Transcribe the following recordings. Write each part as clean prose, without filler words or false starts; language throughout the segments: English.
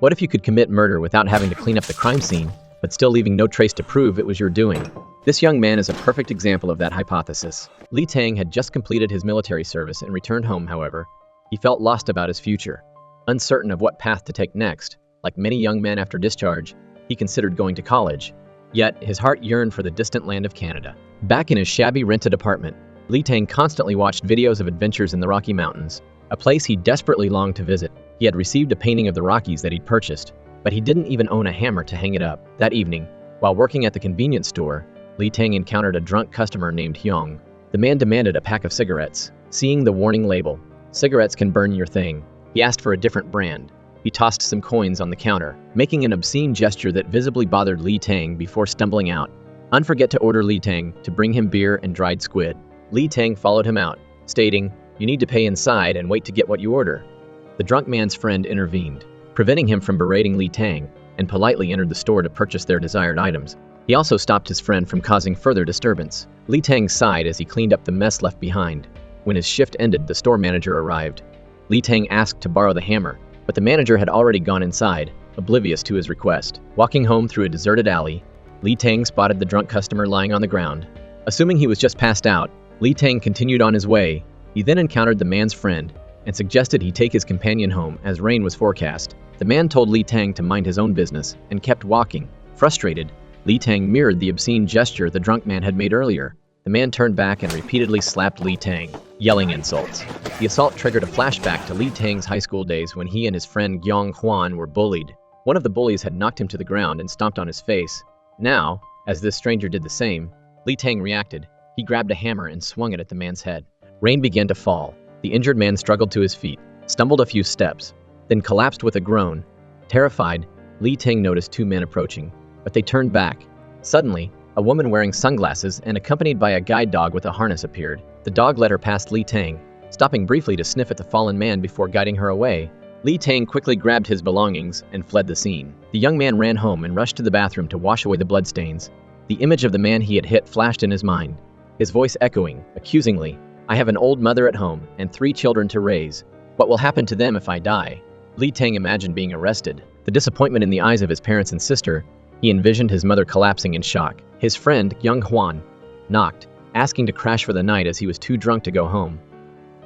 What if you could commit murder without having to clean up the crime scene, but still leaving no trace to prove it was your doing? This young man is a perfect example of that hypothesis. Lee Tang had just completed his military service and returned home, however. He felt lost about his future. Uncertain of what path to take next, like many young men after discharge, he considered going to college. Yet, his heart yearned for the distant land of Canada. Back in his shabby rented apartment, Lee Tang constantly watched videos of adventures in the Rocky Mountains, a place he desperately longed to visit. He had received a painting of the Rockies that he'd purchased, but he didn't even own a hammer to hang it up. That evening, while working at the convenience store, Lee Tang encountered a drunk customer named Hyung. The man demanded a pack of cigarettes. Seeing the warning label, "Cigarettes can burn your thing," he asked for a different brand. He tossed some coins on the counter, making an obscene gesture that visibly bothered Lee Tang before stumbling out. Unforget to order Lee Tang to bring him beer and dried squid. Lee Tang followed him out, stating, "You need to pay inside and wait to get what you order." The drunk man's friend intervened, preventing him from berating Lee Tang, and politely entered the store to purchase their desired items. He also stopped his friend from causing further disturbance. Lee Tang sighed as he cleaned up the mess left behind. When his shift ended, the store manager arrived. Lee Tang asked to borrow the hammer, but the manager had already gone inside, oblivious to his request. Walking home through a deserted alley, Lee Tang spotted the drunk customer lying on the ground. Assuming he was just passed out, Lee Tang continued on his way. He then encountered the man's friend and suggested he take his companion home as rain was forecast. The man told Lee Tang to mind his own business and kept walking. Frustrated, Lee Tang mirrored the obscene gesture the drunk man had made earlier. The man turned back and repeatedly slapped Lee Tang, yelling insults. The assault triggered a flashback to Lee Tang's high school days when he and his friend Gyong Hwan were bullied. One of the bullies had knocked him to the ground and stomped on his face. Now, as this stranger did the same, Lee Tang reacted. He grabbed a hammer and swung it at the man's head. Rain began to fall. The injured man struggled to his feet, stumbled a few steps, then collapsed with a groan. Terrified, Lee Tang noticed two men approaching, but they turned back. Suddenly, a woman wearing sunglasses and accompanied by a guide dog with a harness appeared. The dog led her past Lee Tang, stopping briefly to sniff at the fallen man before guiding her away. Lee Tang quickly grabbed his belongings and fled the scene. The young man ran home and rushed to the bathroom to wash away the bloodstains. The image of the man he had hit flashed in his mind, his voice echoing, accusingly, "I have an old mother at home and 3 children to raise. What will happen to them if I die?" Lee Tang imagined being arrested. The disappointment in the eyes of his parents and sister, he envisioned his mother collapsing in shock. His friend, Gyung Hwan, knocked, asking to crash for the night as he was too drunk to go home.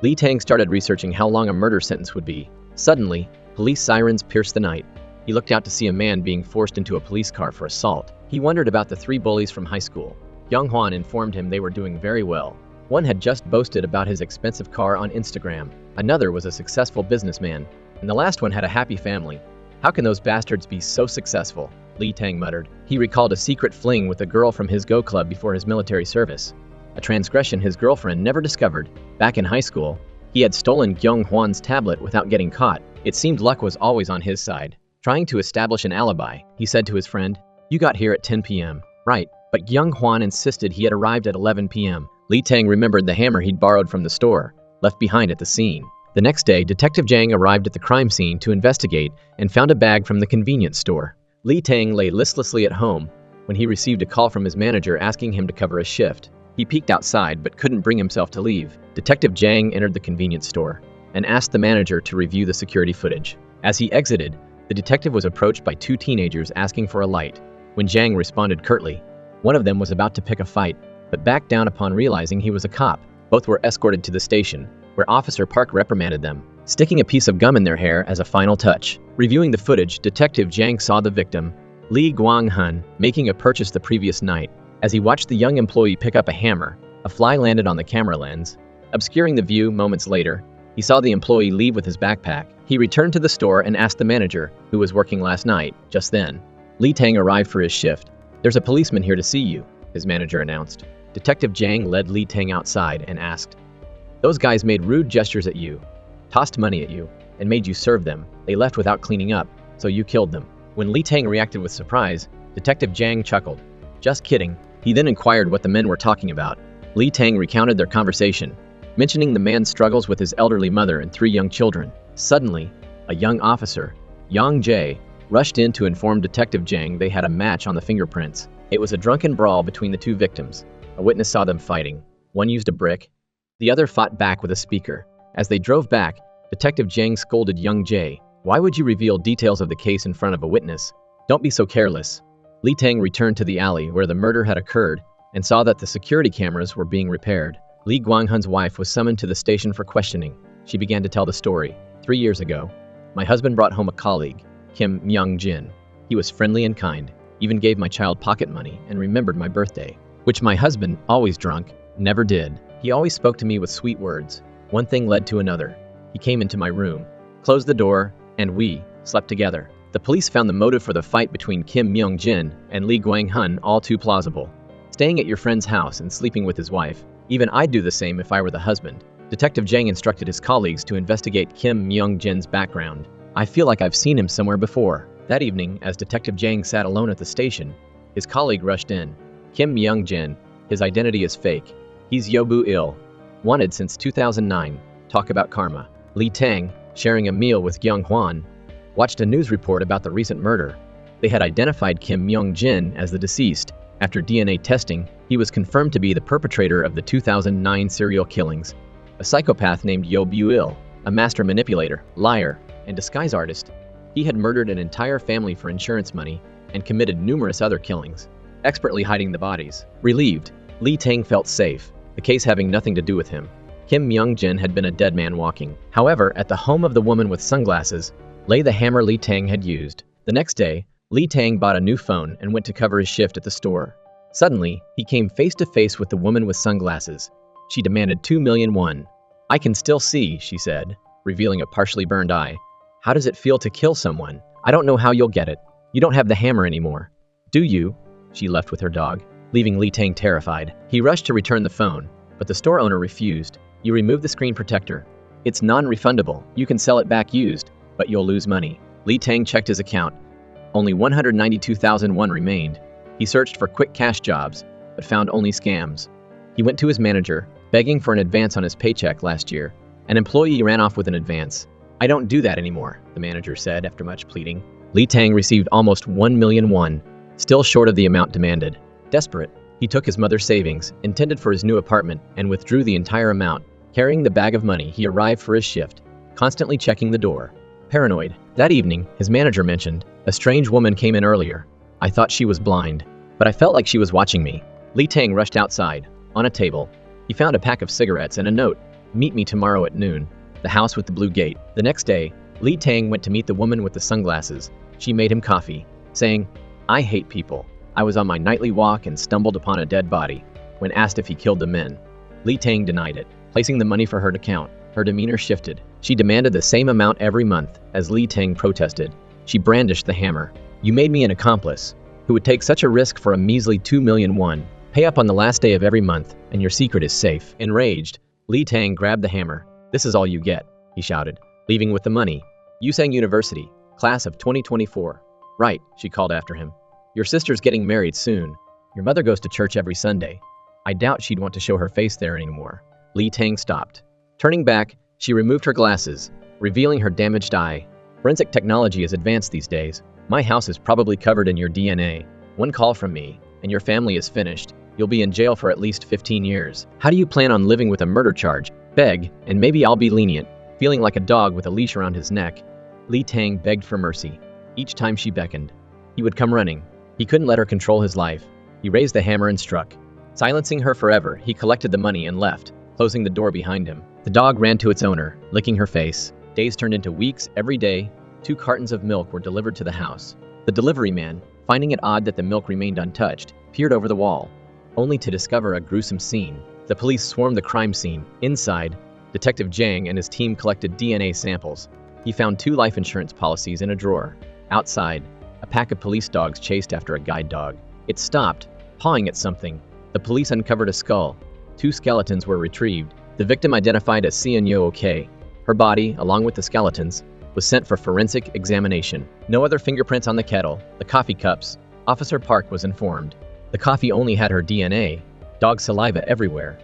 Lee Tang started researching how long a murder sentence would be. Suddenly, police sirens pierced the night. He looked out to see a man being forced into a police car for assault. He wondered about the 3 bullies from high school. Gyung Hwan informed him they were doing very well. One had just boasted about his expensive car on Instagram. Another was a successful businessman. And the last one had a happy family. How can those bastards be so successful? Lee Tang muttered. He recalled a secret fling with a girl from his Go Club before his military service. A transgression his girlfriend never discovered. Back in high school, he had stolen Gyung Hwan's tablet without getting caught. It seemed luck was always on his side. Trying to establish an alibi, he said to his friend, "You got here at 10 p.m. Right, but Gyung Hwan insisted he had arrived at 11 p.m. Lee Tang remembered the hammer he'd borrowed from the store, left behind at the scene. The next day, Detective Jang arrived at the crime scene to investigate and found a bag from the convenience store. Lee Tang lay listlessly at home when he received a call from his manager asking him to cover a shift. He peeked outside but couldn't bring himself to leave. Detective Jang entered the convenience store and asked the manager to review the security footage. As he exited, the detective was approached by 2 teenagers asking for a light. When Jang responded curtly, one of them was about to pick a fight, but backed down upon realizing he was a cop. Both were escorted to the station, where Officer Park reprimanded them, sticking a piece of gum in their hair as a final touch. Reviewing the footage, Detective Jang saw the victim, Lee Guang-hun, making a purchase the previous night. As he watched the young employee pick up a hammer, a fly landed on the camera lens. Obscuring the view moments later, he saw the employee leave with his backpack. He returned to the store and asked the manager, who was working last night. Just then, Lee Tang arrived for his shift. "There's a policeman here to see you," his manager announced. Detective Jang led Lee Tang outside and asked, "Those guys made rude gestures at you, tossed money at you, and made you serve them. They left without cleaning up, so you killed them." When Lee Tang reacted with surprise, Detective Jang chuckled. "Just kidding." He then inquired what the men were talking about. Lee Tang recounted their conversation, mentioning the man's struggles with his elderly mother and 3 young children. Suddenly, a young officer, Yang Jae, rushed in to inform Detective Jang they had a match on the fingerprints. It was a drunken brawl between the 2 victims. A witness saw them fighting. One used a brick. The other fought back with a speaker. As they drove back, Detective Jang scolded Young Jae. Why would you reveal details of the case in front of a witness? Don't be so careless. Li Tang returned to the alley where the murder had occurred and saw that the security cameras were being repaired. Li Guanghun's wife was summoned to the station for questioning. She began to tell the story. 3 years ago, my husband brought home a colleague, Kim Myung-jin. He was friendly and kind, even gave my child pocket money and remembered my birthday, which my husband, always drunk, never did. He always spoke to me with sweet words. One thing led to another. He came into my room, closed the door, and we slept together. The police found the motive for the fight between Kim Myung-jin and Li Guanghun all too plausible. Staying at your friend's house and sleeping with his wife. Even I'd do the same if I were the husband. Detective Zhang instructed his colleagues to investigate Kim Myung-jin's background. I feel like I've seen him somewhere before. That evening, as Detective Zhang sat alone at the station, his colleague rushed in. Kim Myung-jin, his identity is fake. He's Yobu Il. Wanted since 2009. Talk about karma. Li Tang, sharing a meal with Young Hwan, watched a news report about the recent murder. They had identified Kim Myung-jin as the deceased. After DNA testing, he was confirmed to be the perpetrator of the 2009 serial killings. A psychopath named Yobu Il, a master manipulator, liar, and disguise artist. He had murdered an entire family for insurance money and committed numerous other killings, expertly hiding the bodies. Relieved, Li Tang felt safe, the case having nothing to do with him. Kim Myung-jin had been a dead man walking. However, at the home of the woman with sunglasses lay the hammer Li Tang had used. The next day, Li Tang bought a new phone and went to cover his shift at the store. Suddenly, he came face to face with the woman with sunglasses. She demanded 2 million won. I can still see, she said, revealing a partially burned eye. How does it feel to kill someone? I don't know how you'll get it. You don't have the hammer anymore. Do you? She left with her dog, leaving Li Tang terrified. He rushed to return the phone, but the store owner refused. You remove the screen protector. It's non-refundable. You can sell it back used, but you'll lose money. Li Tang checked his account. Only 192,000 won remained. He searched for quick cash jobs, but found only scams. He went to his manager, begging for an advance on his paycheck last year. An employee ran off with an advance. I don't do that anymore, the manager said after much pleading. Li Tang received almost 1 million won, still short of the amount demanded. Desperate, he took his mother's savings, intended for his new apartment, and withdrew the entire amount. Carrying the bag of money, he arrived for his shift, constantly checking the door. Paranoid. That evening, his manager mentioned, a strange woman came in earlier. I thought she was blind, but I felt like she was watching me. Li Tang rushed outside. On a table, he found a pack of cigarettes and a note. Meet me tomorrow at noon. The house with the blue gate. The next day, Li Tang went to meet the woman with the sunglasses. She made him coffee, saying, I hate people. I was on my nightly walk and stumbled upon a dead body. When asked if he killed the men, Li Tang denied it, placing the money for her to count. Her demeanor shifted. She demanded the same amount every month, as Li Tang protested. She brandished the hammer. You made me an accomplice, who would take such a risk for a measly 2 million won. Pay up on the last day of every month, and your secret is safe. Enraged, Li Tang grabbed the hammer. This is all you get, he shouted, leaving with the money. Yusang University, class of 2024. Right, she called after him. Your sister's getting married soon. Your mother goes to church every Sunday. I doubt she'd want to show her face there anymore. Li Tang stopped. Turning back, she removed her glasses, revealing her damaged eye. Forensic technology is advanced these days. My house is probably covered in your DNA. One call from me, and your family is finished. You'll be in jail for at least 15 years. How do you plan on living with a murder charge? Beg, and maybe I'll be lenient. Feeling like a dog with a leash around his neck, Li Tang begged for mercy. Each time she beckoned, he would come running. He couldn't let her control his life. He raised the hammer and struck. Silencing her forever, he collected the money and left, closing the door behind him. The dog ran to its owner, licking her face. Days turned into weeks. Every day, 2 cartons of milk were delivered to the house. The delivery man, finding it odd that the milk remained untouched, peered over the wall, only to discover a gruesome scene. The police swarmed the crime scene. Inside, Detective Zhang and his team collected DNA samples. He found 2 life insurance policies in a drawer. Outside, a pack of police dogs chased after a guide dog. It stopped, pawing at something. The police uncovered a skull. 2 skeletons were retrieved. The victim, identified as Xian Yo Ok. Her body, along with the skeletons, was sent for forensic examination. No other fingerprints on the kettle, the coffee cups. Officer Park was informed. The coffee only had her DNA. Dog saliva everywhere.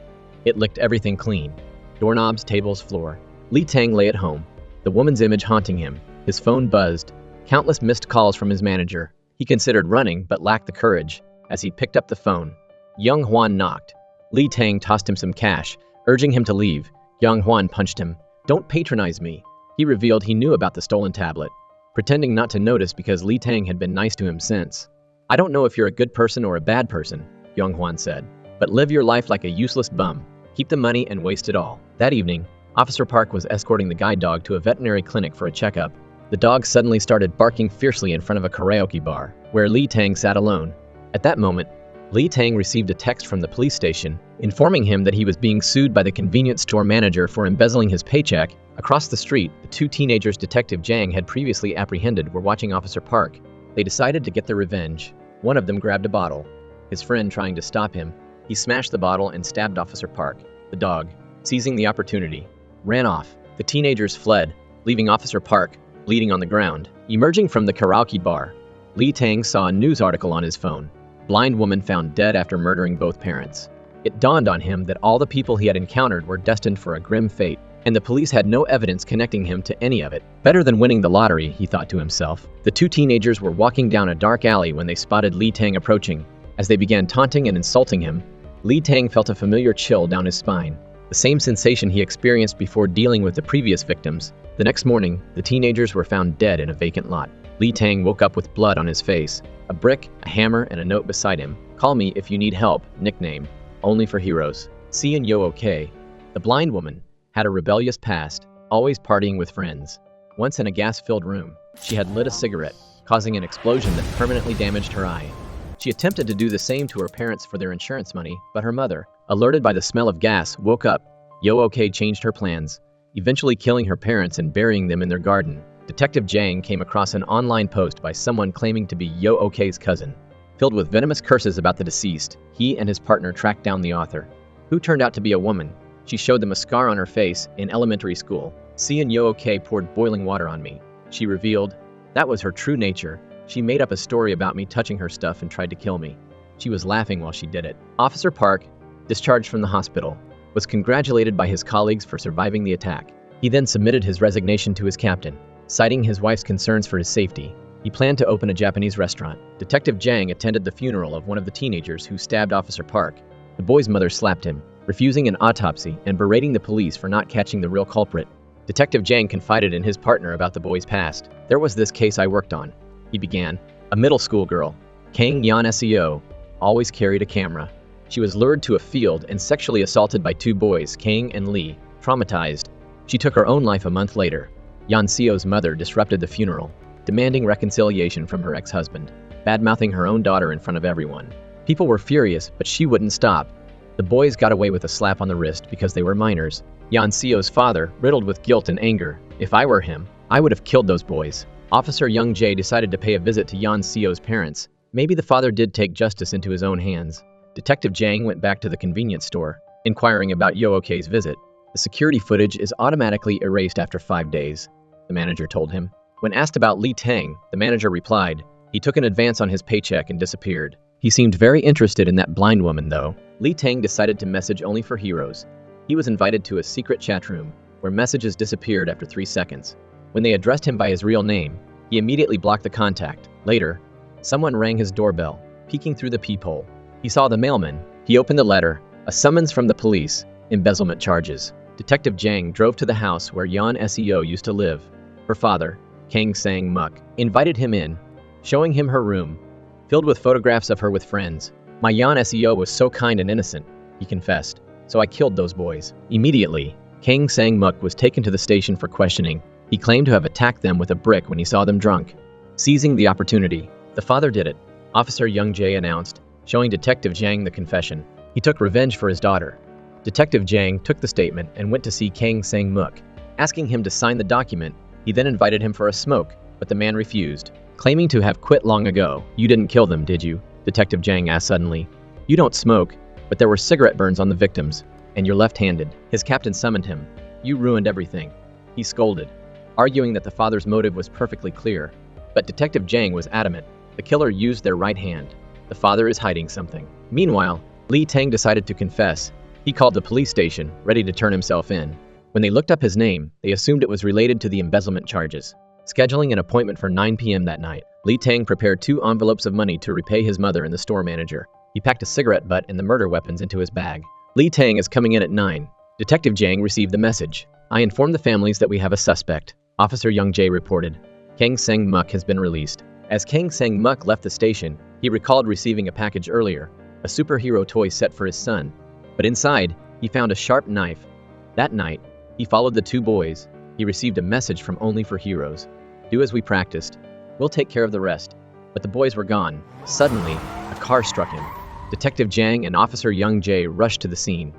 It licked everything clean. Doorknobs, tables, floor. Li Tang lay at home, the woman's image haunting him. His phone buzzed. Countless missed calls from his manager. He considered running, but lacked the courage. As he picked up the phone, Young Hwan knocked. Li Tang tossed him some cash, urging him to leave. Young Hwan punched him. Don't patronize me. He revealed he knew about the stolen tablet, pretending not to notice because Li Tang had been nice to him since. "I don't know if you're a good person or a bad person," Yong Hwan said, "but live your life like a useless bum. Keep the money and waste it all." That evening, Officer Park was escorting the guide dog to a veterinary clinic for a checkup. The dog suddenly started barking fiercely in front of a karaoke bar, where Li Tang sat alone. At that moment, Li Tang received a text from the police station, informing him that he was being sued by the convenience store manager for embezzling his paycheck. Across the street, the two teenagers Detective Jang had previously apprehended were watching Officer Park. They decided to get their revenge. One of them grabbed a bottle. His friend trying to stop him, he smashed the bottle and stabbed Officer Park. The dog, seizing the opportunity, ran off. The teenagers fled, leaving Officer Park bleeding on the ground. Emerging from the karaoke bar, Li Tang saw a news article on his phone. Blind woman found dead after murdering both parents. It dawned on him that all the people he had encountered were destined for a grim fate, and the police had no evidence connecting him to any of it. Better than winning the lottery, he thought to himself. The two teenagers were walking down a dark alley when they spotted Li Tang approaching. As they began taunting and insulting him, Li Tang felt a familiar chill down his spine, the same sensation he experienced before dealing with the previous victims. The next morning, the teenagers were found dead in a vacant lot. Li Tang woke up with blood on his face, a brick, a hammer, and a note beside him. "Call me if you need help," nickname, "Only for Heroes." Sean Yo-OK. The blind woman had a rebellious past, always partying with friends. Once in a gas-filled room, she had lit a cigarette, causing an explosion that permanently damaged her eye. She attempted to do the same to her parents for their insurance money, but her mother, alerted by the smell of gas, woke up. Yo-OK changed her plans, eventually killing her parents and burying them in their garden. Detective Jang came across an online post by someone claiming to be Yo-OK's cousin. Filled with venomous curses about the deceased, he and his partner tracked down the author, who turned out to be a woman. She showed them a scar on her face in elementary school. Seeing Yo-OK poured boiling water on me, she revealed. That was her true nature. She made up a story about me touching her stuff and tried to kill me. She was laughing while she did it. Officer Park, discharged from the hospital, was congratulated by his colleagues for surviving the attack. He then submitted his resignation to his captain, citing his wife's concerns for his safety. He planned to open a Japanese restaurant. Detective Jang attended the funeral of one of the teenagers who stabbed Officer Park. The boy's mother slapped him, refusing an autopsy and berating the police for not catching the real culprit. Detective Jang confided in his partner about the boy's past. "There was this case I worked on," he began. "A middle school girl, Kang Yan Seo, always carried a camera. She was lured to a field and sexually assaulted by two boys, Kang and Lee. Traumatized, she took her own life a month later. Yan Seo's mother disrupted the funeral, demanding reconciliation from her ex-husband, bad-mouthing her own daughter in front of everyone. People were furious, but she wouldn't stop. The boys got away with a slap on the wrist because they were minors. Yan Seo's father, riddled with guilt and anger. If I were him, I would have killed those boys." Officer Young Jae decided to pay a visit to Yan Seo's parents. Maybe the father did take justice into his own hands. Detective Jang went back to the convenience store, inquiring about Yo-OK's visit. "The security footage is automatically erased after 5 days, the manager told him. When asked about Li Tang, the manager replied, "He took an advance on his paycheck and disappeared." He seemed very interested in that blind woman, though. Li Tang decided to message Only for Heroes. He was invited to a secret chat room, where messages disappeared after 3 seconds. When they addressed him by his real name, he immediately blocked the contact. Later, someone rang his doorbell, peeking through the peephole. He saw the mailman. He opened the letter, a summons from the police, embezzlement charges. Detective Jang drove to the house where Yan Seo used to live. Her father, Kang Sang-muk, invited him in, showing him her room, filled with photographs of her with friends. "My Yan Seo was so kind and innocent," he confessed, "so I killed those boys." Immediately, Kang Sang-muk was taken to the station for questioning. He claimed to have attacked them with a brick when he saw them drunk. Seizing the opportunity, the father did it, Officer Young Jae announced, showing Detective Jang the confession. He took revenge for his daughter. Detective Jang took the statement and went to see Kang Sang-muk, asking him to sign the document. He then invited him for a smoke, but the man refused, claiming to have quit long ago. "You didn't kill them, did you?" Detective Jang asked suddenly. "You don't smoke, but there were cigarette burns on the victims, and you're left-handed." His captain summoned him. "You ruined everything," he scolded, arguing that the father's motive was perfectly clear. But Detective Jang was adamant. The killer used their right hand. The father is hiding something. Meanwhile, Li Tang decided to confess. He called the police station, ready to turn himself in. When they looked up his name, they assumed it was related to the embezzlement charges. Scheduling an appointment for 9 p.m. that night, Li Tang prepared 2 envelopes of money to repay his mother and the store manager. He packed a cigarette butt and the murder weapons into his bag. Li Tang is coming in at 9. Detective Jang received the message. "I informed the families that we have a suspect. Officer Young Jae reported. Kang Sang-muk has been released. As Kang Sang-muk left the station, he recalled receiving a package earlier, a superhero toy set for his son. But inside, he found a sharp knife. That night, he followed the two boys. He received a message from Only for Heroes. Do as we practiced. We'll take care of the rest. But the boys were gone. Suddenly, a car struck him. Detective Jang and Officer Young Jae rushed to the scene.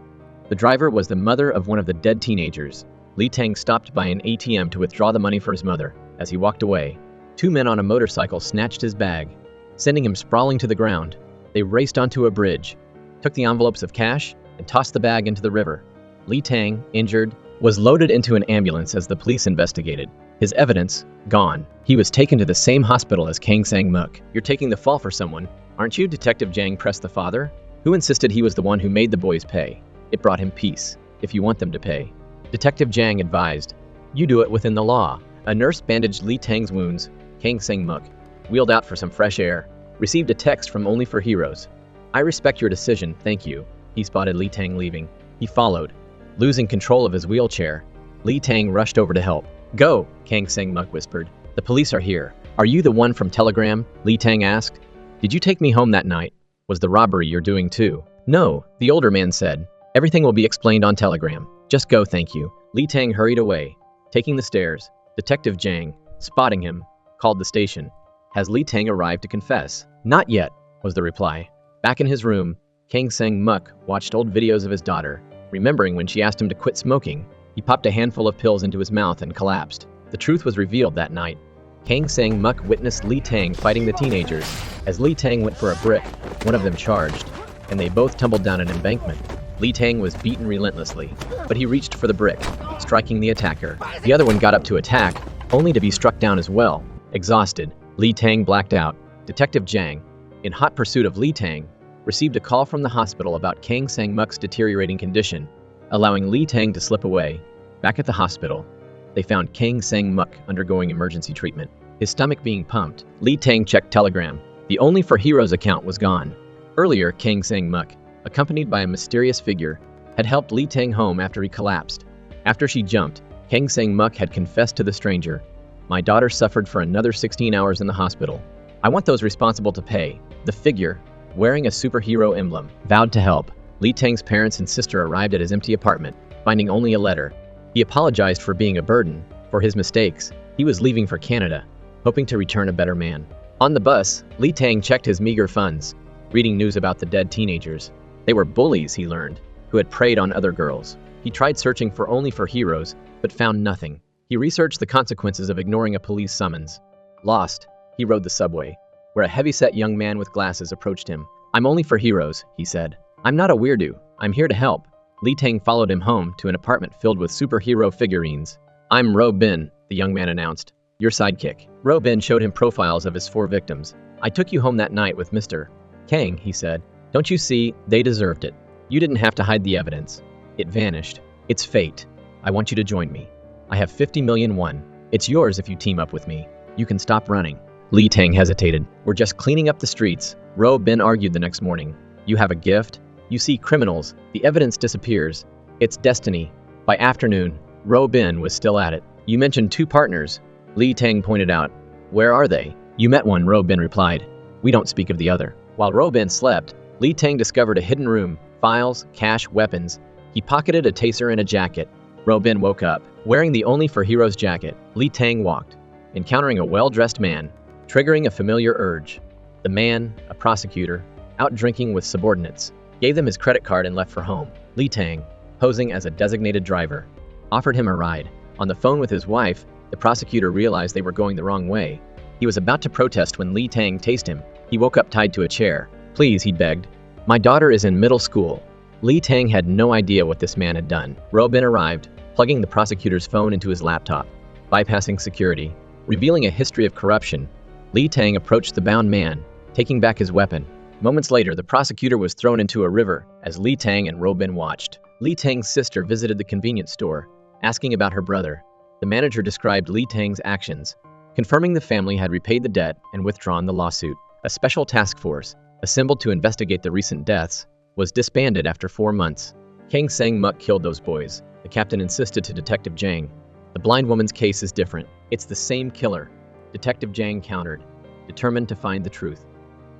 The driver was the mother of one of the dead teenagers. Lee Tang stopped by an ATM to withdraw the money for his mother. As he walked away, two men on a motorcycle snatched his bag, sending him sprawling to the ground. They raced onto a bridge, took the envelopes of cash, and tossed the bag into the river. Lee Tang, injured, was loaded into an ambulance as the police investigated. His evidence, gone. He was taken to the same hospital as Kang Sang-muk. You're taking the fall for someone, aren't you? Detective Jang pressed the father, who insisted he was the one who made the boys pay. It brought him peace, if you want them to pay. Detective Jang advised, you do it within the law. A nurse bandaged Lee Tang's wounds. Kang Sang-muk wheeled out for some fresh air, received a text from Only for Heroes. I respect your decision, thank you. He spotted Lee Tang leaving. He followed. Losing control of his wheelchair, Lee Tang rushed over to help. Go, Kang Sang-muk whispered. The police are here. Are you the one from Telegram? Lee Tang asked. Did you take me home that night? Was the robbery you're doing too? No, the older man said. Everything will be explained on Telegram. Just go, thank you. Lee Tang hurried away, taking the stairs. Detective Jang, spotting him, called the station. Has Lee Tang arrived to confess? Not yet, was the reply. Back in his room, Kang Sang-muk watched old videos of his daughter. Remembering when she asked him to quit smoking, he popped a handful of pills into his mouth and collapsed. The truth was revealed that night. Kang Sang-muk witnessed Lee Tang fighting the teenagers. As Lee Tang went for a brick, one of them charged, and they both tumbled down an embankment. Lee Tang was beaten relentlessly, but he reached for the brick, striking the attacker. The other one got up to attack, only to be struck down as well. Exhausted, Lee Tang blacked out. Detective Jang, in hot pursuit of Lee Tang, received a call from the hospital about Kang Sang-muk's deteriorating condition, allowing Lee Tang to slip away. Back at the hospital, they found Kang Sang-muk undergoing emergency treatment, his stomach being pumped. Lee Tang checked Telegram. The Only for Heroes account was gone. Earlier, Kang Sang-muk, accompanied by a mysterious figure, had helped Lee Tang home after he collapsed. After she jumped, Kang Sang-muk had confessed to the stranger. My daughter suffered for another 16 hours in the hospital. I want those responsible to pay. The figure, wearing a superhero emblem, vowed to help. Lee Tang's parents and sister arrived at his empty apartment, finding only a letter. He apologized for being a burden, for his mistakes. He was leaving for Canada, hoping to return a better man. On the bus, Lee Tang checked his meager funds, reading news about the dead teenagers. They were bullies, he learned, who had preyed on other girls. He tried searching for Only for Heroes, but found nothing. He researched the consequences of ignoring a police summons. Lost, he rode the subway, where a heavy-set young man with glasses approached him. I'm Only for Heroes, he said. I'm not a weirdo. I'm here to help. Lee Tang followed him home to an apartment filled with superhero figurines. I'm Ro Bin, the young man announced. Your sidekick. Ro Bin showed him profiles of his 4 victims. I took you home that night with Mr. Kang, he said. Don't you see, they deserved it. You didn't have to hide the evidence. It vanished. It's fate. I want you to join me. I have 50 million won. It's yours if you team up with me. You can stop running. Lee Tang hesitated. We're just cleaning up the streets, Ro Bin argued the next morning. You have a gift? You see criminals. The evidence disappears. It's destiny. By afternoon, Ro Bin was still at it. You mentioned 2 partners, Lee Tang pointed out. Where are they? You met one, Ro Bin replied. We don't speak of the other. While Ro Bin slept, Lee Tang discovered a hidden room, files, cash, weapons. He pocketed a taser and a jacket. Ro Bin woke up. Wearing the Only for Heroes jacket, Lee Tang walked, encountering a well-dressed man, triggering a familiar urge. The man, a prosecutor, out drinking with subordinates, gave them his credit card and left for home. Lee Tang, posing as a designated driver, offered him a ride. On the phone with his wife, the prosecutor realized they were going the wrong way. He was about to protest when Lee Tang tased him. He woke up tied to a chair. Please, he begged. My daughter is in middle school. Lee Tang had no idea what this man had done. Ro Bin arrived, plugging the prosecutor's phone into his laptop, bypassing security, revealing a history of corruption. Lee Tang approached the bound man, taking back his weapon. Moments later, the prosecutor was thrown into a river as Lee Tang and Ro Bin watched. Lee Tang's sister visited the convenience store, asking about her brother. The manager described Lee Tang's actions, confirming the family had repaid the debt and withdrawn the lawsuit. A special task force, assembled to investigate the recent deaths, was disbanded after 4 months. Kang Sang-muk killed those boys, the captain insisted to Detective Jang. The blind woman's case is different. It's the same killer. Detective Jang countered, determined to find the truth.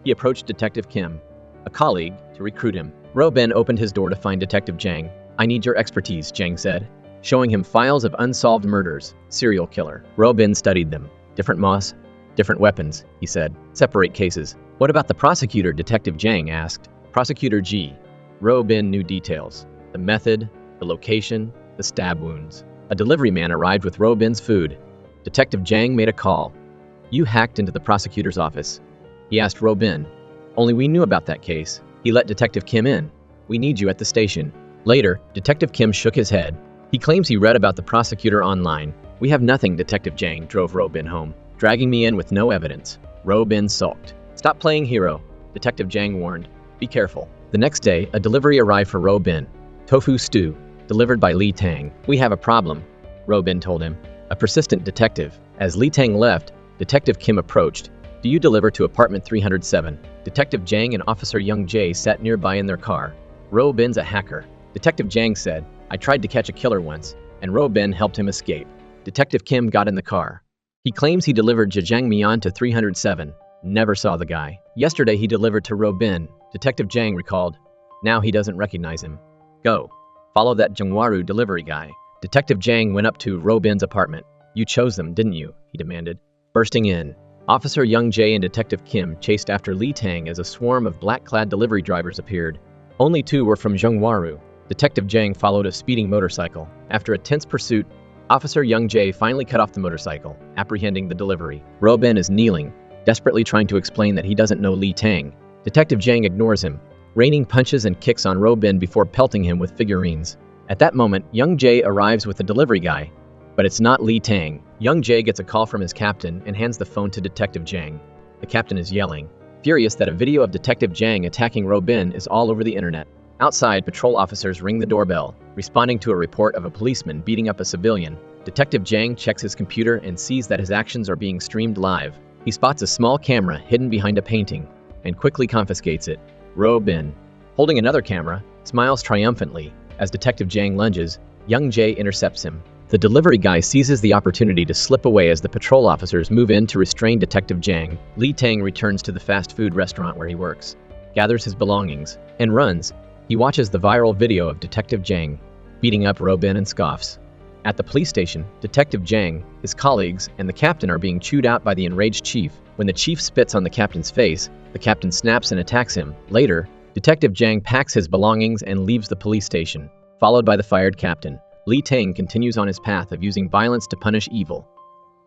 He approached Detective Kim, a colleague, to recruit him. Ro Bin opened his door to find Detective Jang. "I need your expertise," Jang said, showing him files of unsolved murders. Serial killer. Ro Bin studied them. "Different moss, different weapons," he said. "Separate cases." "What about the prosecutor?" Detective Jang asked. "Prosecutor G." Ro Bin knew details. The method, the location, the stab wounds. A delivery man arrived with Ro Bin's food. Detective Jang made a call. "You hacked into the prosecutor's office." He asked Ro Bin. "Only we knew about that case." He let Detective Kim in. "We need you at the station." Later, Detective Kim shook his head. He claims he read about the prosecutor online. "We have nothing." Detective Jang drove Ro Bin home, dragging me in with no evidence. Ro Bin sulked. "Stop playing hero," Detective Jang warned. "Be careful." The next day, a delivery arrived for Ro Bin. Tofu stew, delivered by Li Tang. "We have a problem," Ro Bin told him, a persistent detective. As Li Tang left, Detective Kim approached. "Do you deliver to apartment 307? Detective Jang and Officer Young Jae sat nearby in their car. "Ro Bin's a hacker," Detective Jang said. "I tried to catch a killer once, and Ro Bin helped him escape." Detective Kim got in the car. He claims he delivered Jajangmyeon to 307. Never saw the guy. Yesterday he delivered to Ro Bin, Detective Jang recalled. Now he doesn't recognize him. "Go. Follow that Jungwaru delivery guy." Detective Jang went up to Ro Bin's apartment. "You chose them, didn't you?" he demanded. Bursting in, Officer Young Jae and Detective Kim chased after Li Tang as a swarm of black-clad delivery drivers appeared. Only 2 were from Jungwaru. Detective Jang followed a speeding motorcycle. After a tense pursuit, Officer Young Jae finally cut off the motorcycle, apprehending the delivery. Ro Bin is kneeling, desperately trying to explain that he doesn't know Li Tang. Detective Jang ignores him, raining punches and kicks on Ro Bin before pelting him with figurines. At that moment, Young Jae arrives with the delivery guy. But it's not Li Tang. Young Jae gets a call from his captain and hands the phone to Detective Jang. The captain is yelling, furious that a video of Detective Jang attacking Ro Bin is all over the internet. Outside, patrol officers ring the doorbell, responding to a report of a policeman beating up a civilian. Detective Jang checks his computer and sees that his actions are being streamed live. He spots a small camera hidden behind a painting and quickly confiscates it. Ro Bin, holding another camera, smiles triumphantly. As Detective Jang lunges, Young Jae intercepts him. The delivery guy seizes the opportunity to slip away as the patrol officers move in to restrain Detective Jang. Li Tang returns to the fast food restaurant where he works, gathers his belongings, and runs. He watches the viral video of Detective Jang beating up Ro Bin and scoffs. At the police station, Detective Jang, his colleagues, and the captain are being chewed out by the enraged chief. When the chief spits on the captain's face, the captain snaps and attacks him. Later, Detective Jang packs his belongings and leaves the police station, followed by the fired captain. Li Tang continues on his path of using violence to punish evil,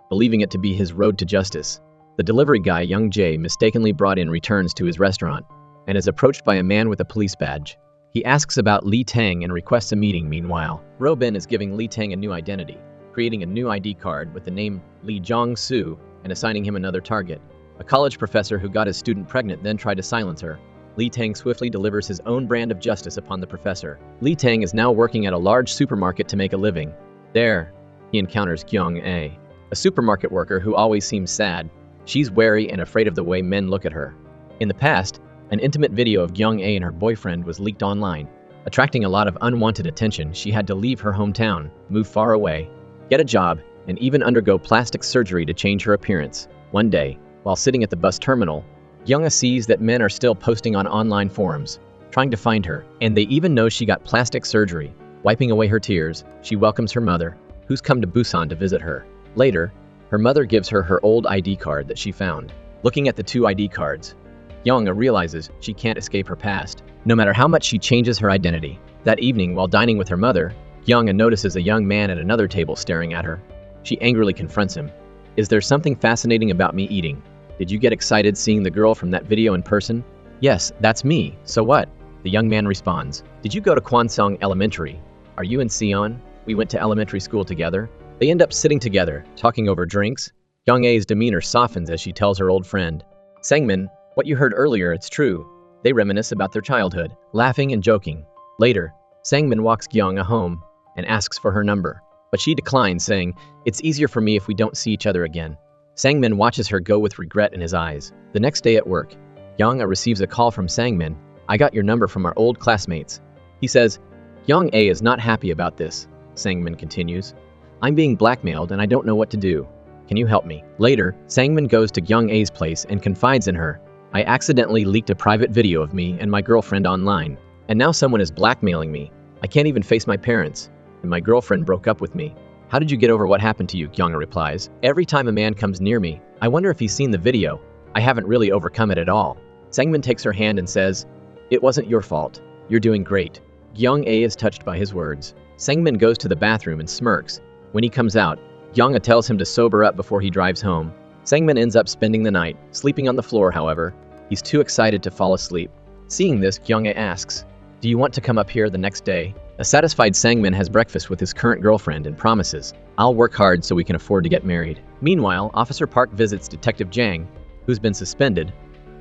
believing it to be his road to justice. The delivery guy Young Jae mistakenly brought in returns to his restaurant and is approached by a man with a police badge. He asks about Li Tang and requests a meeting. Meanwhile, Ro Bin is giving Li Tang a new identity, creating a new ID card with the name Lee Jong-soo and assigning him another target. A college professor who got his student pregnant then tried to silence her. Li Tang swiftly delivers his own brand of justice upon the professor. Li Tang is now working at a large supermarket to make a living. There, he encounters Kyung-ae, a supermarket worker who always seems sad. She's wary and afraid of the way men look at her. In the past, an intimate video of Kyung-ae and her boyfriend was leaked online. Attracting a lot of unwanted attention, she had to leave her hometown, move far away, get a job, and even undergo plastic surgery to change her appearance. One day, while sitting at the bus terminal, Kyung-ae sees that men are still posting on online forums, trying to find her, and they even know she got plastic surgery. Wiping away her tears, she welcomes her mother, who's come to Busan to visit her. Later, her mother gives her her old ID card that she found. Looking at the 2 ID cards, Kyung-ae realizes she can't escape her past, no matter how much she changes her identity. That evening, while dining with her mother, Kyung-ae notices a young man at another table staring at her. She angrily confronts him. "Is there something fascinating about me eating? Did you get excited seeing the girl from that video in person?" "Yes, that's me. So what?" The young man responds. "Did you go to Kwansong Elementary? Are you in Sion? We went to elementary school together." They end up sitting together, talking over drinks. Kyung-ae's demeanor softens as she tells her old friend, "Sangmin, what you heard earlier, it's true." They reminisce about their childhood, laughing and joking. Later, Sangmin walks Kyung-ae home and asks for her number, but she declines, saying, "It's easier for me if we don't see each other again." Sangmin watches her go with regret in his eyes. The next day at work, Kyung-ae receives a call from Sangmin. "I got your number from our old classmates." He says, "Kyung-ae is not happy about this," Sangmin continues. I'm being blackmailed and I don't know what to do. Can you help me? Later, Sangmin goes to Kyung A's place and confides in her. I accidentally leaked a private video of me and my girlfriend online. And now someone is blackmailing me. I can't even face my parents. And my girlfriend broke up with me. How did you get over what happened to you? Kyung replies. Every time a man comes near me, I wonder if he's seen the video. I haven't really overcome it at all. Sangmin takes her hand and says, it wasn't your fault. You're doing great. Kyung A is touched by his words. Sangmin goes to the bathroom and smirks. When he comes out, Kyung A tells him to sober up before he drives home. Sangmin ends up spending the night, sleeping on the floor however. He's too excited to fall asleep. Seeing this, Kyung A asks, do you want to come up here the next day? A satisfied Sangmin has breakfast with his current girlfriend and promises, I'll work hard so we can afford to get married. Meanwhile, Officer Park visits Detective Jang, who's been suspended.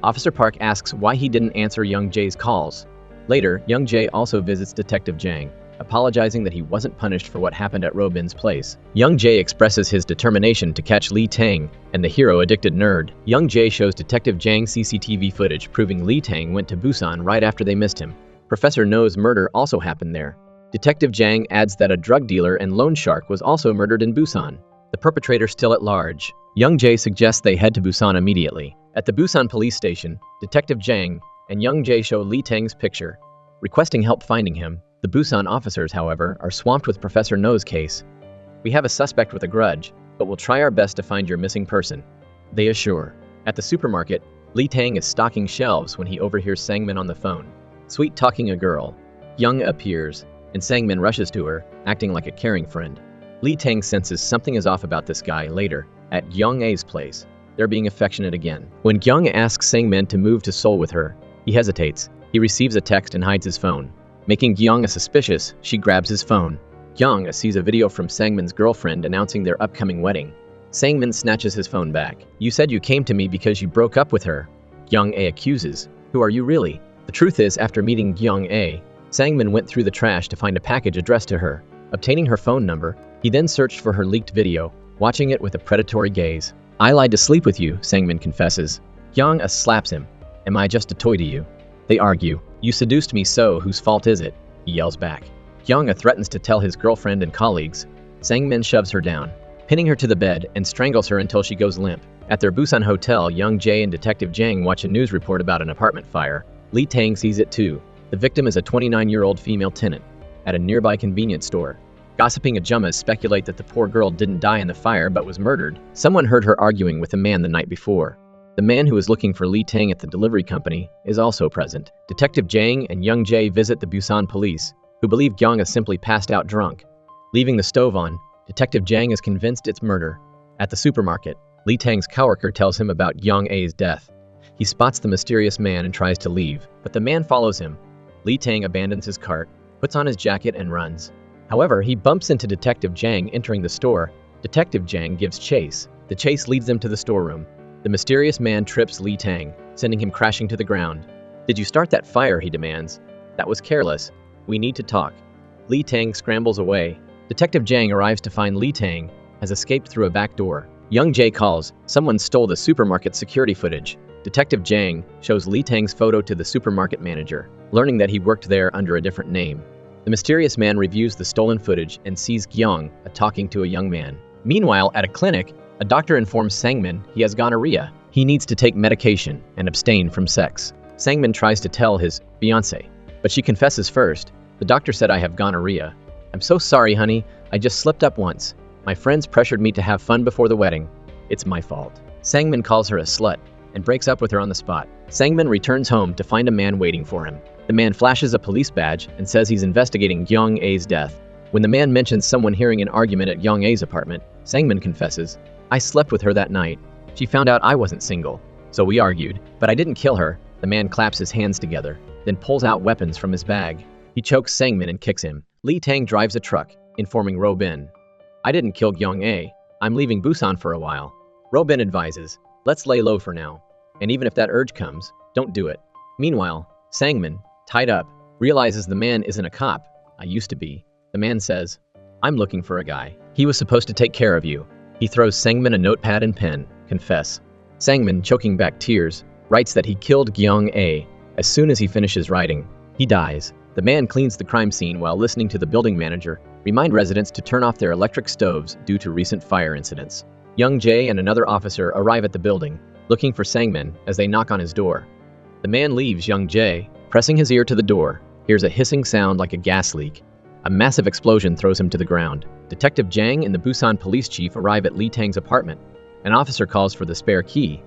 Officer Park asks why he didn't answer Young Jae's calls. Later, Young Jae also visits Detective Jang, apologizing that he wasn't punished for what happened at Robin's place. Young Jae expresses his determination to catch Lee Tang and the hero-addicted nerd. Young Jae shows Detective Jang CCTV footage proving Lee Tang went to Busan right after they missed him. Professor No's murder also happened there. Detective Jang adds that a drug dealer and loan shark was also murdered in Busan. The perpetrator still at large. Young Jae suggests they head to Busan immediately. At the Busan police station, Detective Jang and Young Jae show Lee Tang's picture, requesting help finding him. The Busan officers, however, are swamped with Professor No's case. We have a suspect with a grudge, but we'll try our best to find your missing person, they assure. At the supermarket, Lee Tang is stocking shelves when he overhears Sangmin on the phone. Sweet-talking a girl, Young appears, and Sangmin rushes to her, acting like a caring friend. Lee Tang senses something is off about this guy later, at Young A's place. They're being affectionate again. When Young asks Sangmin to move to Seoul with her, he hesitates. He receives a text and hides his phone. Making Young suspicious, she grabs his phone. Young sees a video from Sangmin's girlfriend announcing their upcoming wedding. Sangmin snatches his phone back. You said you came to me because you broke up with her. Young A accuses. Who are you really? The truth is, after meeting Young A, Sangmin went through the trash to find a package addressed to her. Obtaining her phone number, he then searched for her leaked video, watching it with a predatory gaze. I lied to sleep with you, Sangmin confesses. Young slaps him. Am I just a toy to you? They argue. You seduced me, so whose fault is it? He yells back. Young threatens to tell his girlfriend and colleagues. Sangmin shoves her down, pinning her to the bed and strangles her until she goes limp. At their Busan hotel, Young Jae and Detective Jang watch a news report about an apartment fire. Lee Tang sees it too. The victim is a 29-year-old female tenant at a nearby convenience store. Gossiping Ajumas speculate that the poor girl didn't die in the fire but was murdered. Someone heard her arguing with a man the night before. The man who is looking for Lee Tang at the delivery company is also present. Detective Jang and Young Jae visit the Busan police, who believe Young is simply passed out drunk. Leaving the stove on, Detective Jang is convinced it's murder. At the supermarket, Lee Tang's coworker tells him about Young A's death. He spots the mysterious man and tries to leave, but the man follows him. Lee Tang abandons his cart, puts on his jacket and runs. However, he bumps into Detective Jang entering the store. Detective Jang gives chase. The chase leads them to the storeroom. The mysterious man trips Lee Tang, sending him crashing to the ground. Did you start that fire? He demands. That was careless. We need to talk. Lee Tang scrambles away. Detective Jang arrives to find Lee Tang has escaped through a back door. Young Jae calls. Someone stole the supermarket security footage. Detective Jang shows Lee Tang's photo to the supermarket manager, learning that he worked there under a different name. The mysterious man reviews the stolen footage and sees Young talking to a young man. Meanwhile, at a clinic, a doctor informs Sangmin he has gonorrhea. He needs to take medication and abstain from sex. Sangmin tries to tell his fiancée, but she confesses first. The doctor said I have gonorrhea. I'm so sorry, honey. I just slipped up once. My friends pressured me to have fun before the wedding. It's my fault. Sangmin calls her a slut and breaks up with her on the spot. Sangmin returns home to find a man waiting for him. The man flashes a police badge and says he's investigating Young A's death. When the man mentions someone hearing an argument at Young A's apartment, Sangmin confesses, I slept with her that night. She found out I wasn't single, so we argued, but I didn't kill her. The man claps his hands together, then pulls out weapons from his bag. He chokes Sangmin and kicks him. Lee Tang drives a truck, informing Robin. I didn't kill Young A. I'm leaving Busan for a while. Robin advises, let's lay low for now. And even if that urge comes, don't do it. Meanwhile, Sangmin, tied up, realizes the man isn't a cop. I used to be. The man says, I'm looking for a guy. He was supposed to take care of you. He throws Sangmin a notepad and pen. Confess. Sangmin, choking back tears, writes that he killed Young A. As soon as he finishes writing, he dies. The man cleans the crime scene while listening to the building manager Remind residents to turn off their electric stoves due to recent fire incidents. Young Jae and another officer arrive at the building, looking for Sangmin as they knock on his door. The man leaves Young Jae, pressing his ear to the door, hears a hissing sound like a gas leak. A massive explosion throws him to the ground. Detective Jang and the Busan police chief arrive at Lee Tang's apartment. An officer calls for the spare key,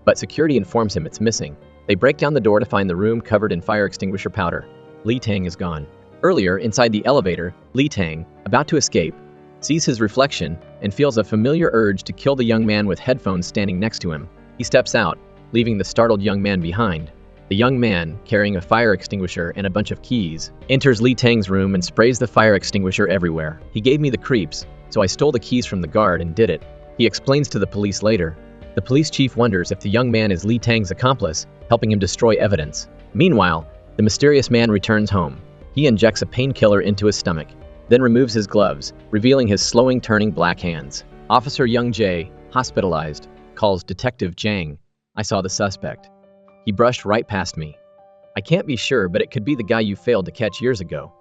but security informs him it's missing. They break down the door to find the room covered in fire extinguisher powder. Lee Tang is gone. Earlier, inside the elevator, Lee Tang, about to escape, sees his reflection and feels a familiar urge to kill the young man with headphones standing next to him. He steps out, leaving the startled young man behind. The young man, carrying a fire extinguisher and a bunch of keys, enters Lee Tang's room and sprays the fire extinguisher everywhere. He gave me the creeps, so I stole the keys from the guard and did it. He explains to the police later. The police chief wonders if the young man is Lee Tang's accomplice, helping him destroy evidence. Meanwhile, the mysterious man returns home. He injects a painkiller into his stomach, then removes his gloves, revealing his slowing turning black hands. Officer Young Jae, hospitalized, calls Detective Jang. I saw the suspect. He brushed right past me. I can't be sure, but it could be the guy you failed to catch years ago.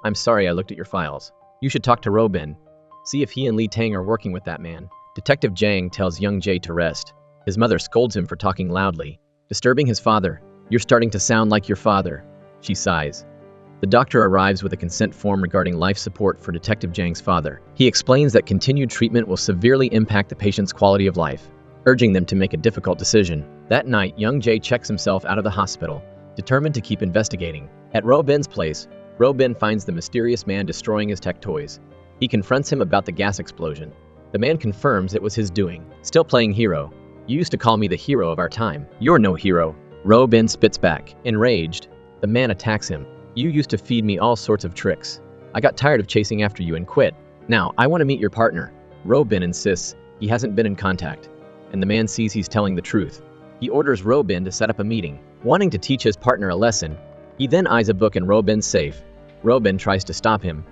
I'm sorry I looked at your files. You should talk to Robin. See if he and Lee Tang are working with that man. Detective Jang tells Young Jae to rest. His mother scolds him for talking loudly, disturbing his father. You're starting to sound like your father. She sighs. The doctor arrives with a consent form regarding life support for Detective Jang's father. He explains that continued treatment will severely impact the patient's quality of life, urging them to make a difficult decision. That night, Young Jae checks himself out of the hospital, determined to keep investigating. At Robin's place, Robin finds the mysterious man destroying his tech toys. He confronts him about the gas explosion. The man confirms it was his doing. Still playing hero. You used to call me the hero of our time. You're no hero. Robin spits back. Enraged, the man attacks him. You used to feed me all sorts of tricks. I got tired of chasing after you and quit. Now, I want to meet your partner. Robin insists he hasn't been in contact, and the man sees he's telling the truth. He orders Robin to set up a meeting, wanting to teach his partner a lesson. He then eyes a book in Robin's safe. Robin tries to stop him,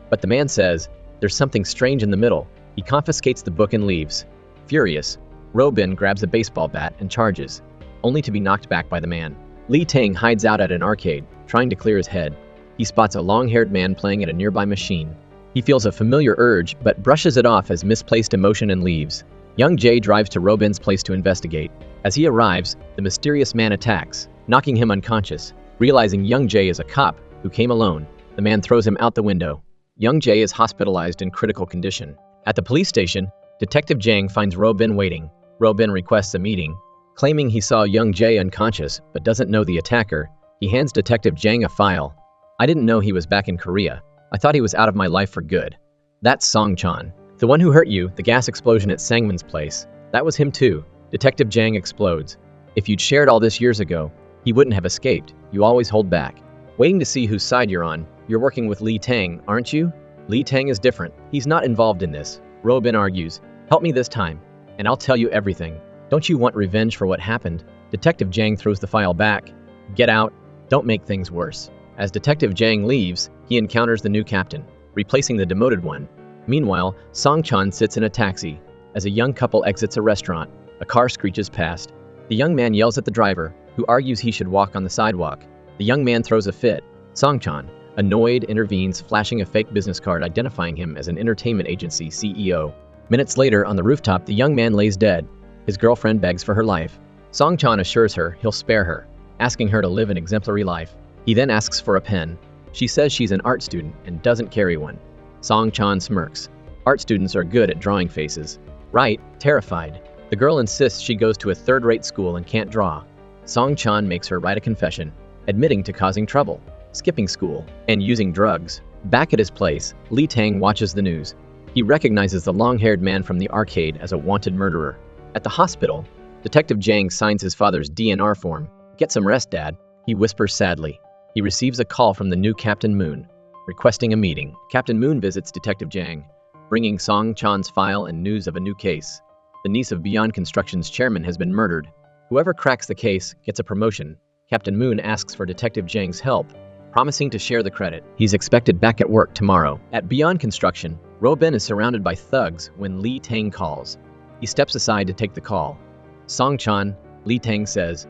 but the man says there's something strange in the middle. He confiscates the book and leaves. Furious, Robin grabs a baseball bat and charges, only to be knocked back by the man. Lee Tang hides out at an arcade, trying to clear his head. He spots a long-haired man playing at a nearby machine. He feels a familiar urge, but brushes it off as misplaced emotion and leaves. Young Jae drives to Robin's place to investigate. As he arrives, the mysterious man attacks, knocking him unconscious. Realizing Young Jae is a cop who came alone, the man throws him out the window. Young Jae is hospitalized in critical condition. At the police station, Detective Jang finds Robin waiting. Robin requests a meeting. Claiming he saw Young Jae unconscious but doesn't know the attacker, he hands Detective Jang a file. I didn't know he was back in Korea. I thought he was out of my life for good. That's Song-chan. The one who hurt you, the gas explosion at Sangmin's place. That was him too. Detective Jang explodes. If you'd shared all this years ago, he wouldn't have escaped. You always hold back. Waiting to see whose side you're on. You're working with Lee Tang, aren't you? Lee Tang is different. He's not involved in this. Robin argues. Help me this time, and I'll tell you everything. Don't you want revenge for what happened? Detective Jang throws the file back. Get out. Don't make things worse. As Detective Jang leaves, he encounters the new captain, replacing the demoted one. Meanwhile, Song-chan sits in a taxi. As a young couple exits a restaurant, a car screeches past. The young man yells at the driver, who argues he should walk on the sidewalk. The young man throws a fit. Song-chan, annoyed, intervenes, flashing a fake business card identifying him as an entertainment agency CEO. Minutes later, on the rooftop, the young man lays dead. His girlfriend begs for her life. Song-chan assures her he'll spare her, asking her to live an exemplary life. He then asks for a pen. She says she's an art student and doesn't carry one. Song-chan smirks. Art students are good at drawing faces. Right, terrified. The girl insists she goes to a third-rate school and can't draw. Song-chan makes her write a confession, admitting to causing trouble, skipping school, and using drugs. Back at his place, Lee Tang watches the news. He recognizes the long-haired man from the arcade as a wanted murderer. At the hospital, Detective Jang signs his father's DNR form. Get some rest, Dad, he whispers sadly. He receives a call from the new Captain Moon, requesting a meeting. Captain Moon visits Detective Jang, bringing Song-chan's file and news of a new case. The niece of Beyond Construction's chairman has been murdered. Whoever cracks the case gets a promotion. Captain Moon asks for Detective Jang's help, promising to share the credit. He's expected back at work tomorrow. At Beyond Construction, Robin is surrounded by thugs when Lee Tang calls. He steps aside to take the call. Song-chan, Lee Tang says,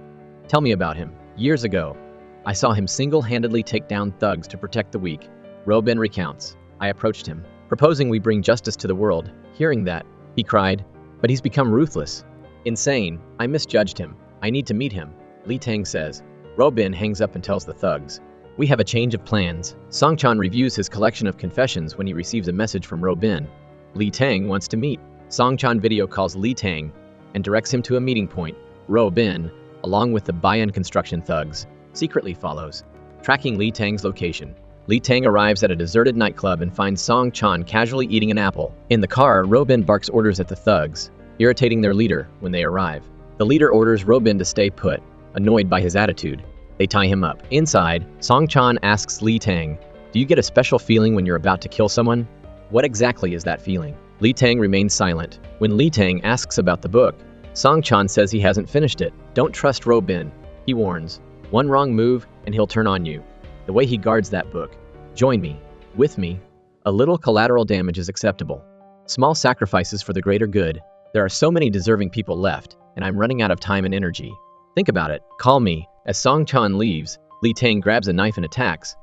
tell me about him. Years ago, I saw him single-handedly take down thugs to protect the weak. Robin recounts. I approached him, proposing we bring justice to the world. Hearing that, he cried, "But he's become ruthless." Insane. I misjudged him. I need to meet him, Li Tang says. Robin hangs up and tells the thugs, "We have a change of plans." Song Chan reviews his collection of confessions when he receives a message from Robin. Li Tang wants to meet. Song Chan video calls Li Tang and directs him to a meeting point. Robin, along with the Bayan construction thugs, secretly follows, tracking Li Tang's location. Li Tang arrives at a deserted nightclub and finds Song Chan casually eating an apple. In the car, Robin barks orders at the thugs, irritating their leader when they arrive. The leader orders Robin to stay put, annoyed by his attitude. They tie him up. Inside, Song Chan asks Li Tang, "Do you get a special feeling when you're about to kill someone? What exactly is that feeling?" Li Tang remains silent. When Li Tang asks about the book, Song Chan says he hasn't finished it. Don't trust Robin, he warns. One wrong move and he'll turn on you. The way he guards that book. Join me. With me. A little collateral damage is acceptable. Small sacrifices for the greater good. There are so many deserving people left, and I'm running out of time and energy. Think about it. Call me. As Song Chan leaves, Li Tang grabs a knife and attacks.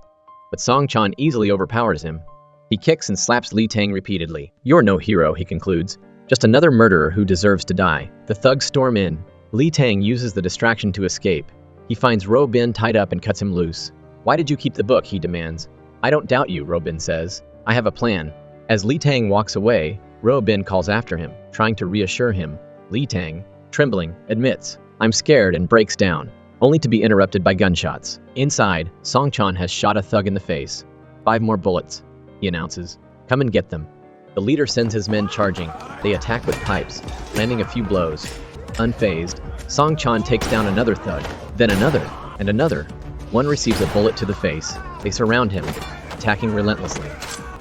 But Song Chan easily overpowers him. He kicks and slaps Li Tang repeatedly. "You're no hero," he concludes. "Just another murderer who deserves to die." The thugs storm in. Li Tang uses the distraction to escape. He finds Robin tied up and cuts him loose. "Why did you keep the book?" he demands. "I don't doubt you," Robin says. "I have a plan." As Li Tang walks away, Robin calls after him, trying to reassure him. Li Tang, trembling, admits, "I'm scared," and breaks down, only to be interrupted by gunshots. Inside, Song Chan has shot a thug in the face. "5 more bullets," he announces. "Come and get them." The leader sends his men charging. They attack with pipes, landing a few blows. Unfazed, Song Chan takes down another thug, then another, and another. One receives a bullet to the face. They surround him, attacking relentlessly.